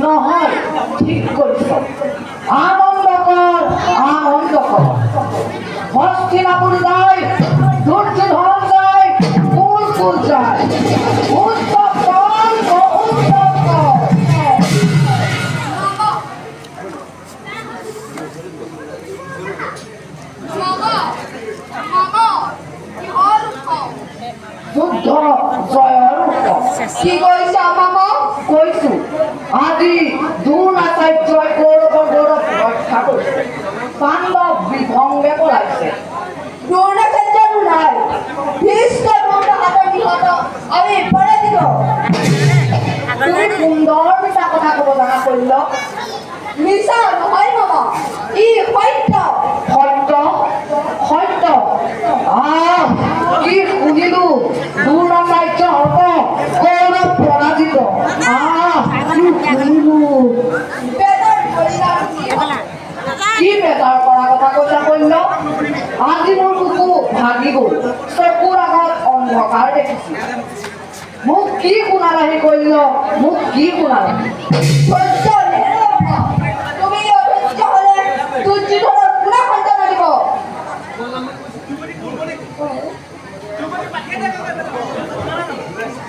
নহয় ঠিক কৰিছ আনন্দ কৰ হস্তিনাপুৰ যায় দুৰ্যোধন যায় কুল যায় উৎসব কৰ উৎসব কৰ যুদ্ধ জয়ৰ কি কৈছা মামা কৈছো আজি দুন আচাৰ্যই কৌৰৱৰ গৌৰৱ ৰক্ষা কৰিছে পাণ্ডৱ বিভংগে পলাইছে দুন আচাৰ্যৰ নাই ভীষ্মৰ হাতৰ নিহত আমি পৰে দিব তুমি সুন্দৰ মিছা কথা ক'ব জানা কৰিল মিছা নহয় মামা ই সত্য সত্য সত্য কি শুনিলো দুন আচাৰ্য হ'ব কৌৰৱ পৰাজিত কি বেজাৰ কৰা কথা কৈছা কন্য আজি মোৰ কুকু ভাগি গ'ল চকুৰ আগত অন্ধকাৰ দেখিছো মোক কি শুনালাহি কন্য মোক কি শুনালাহি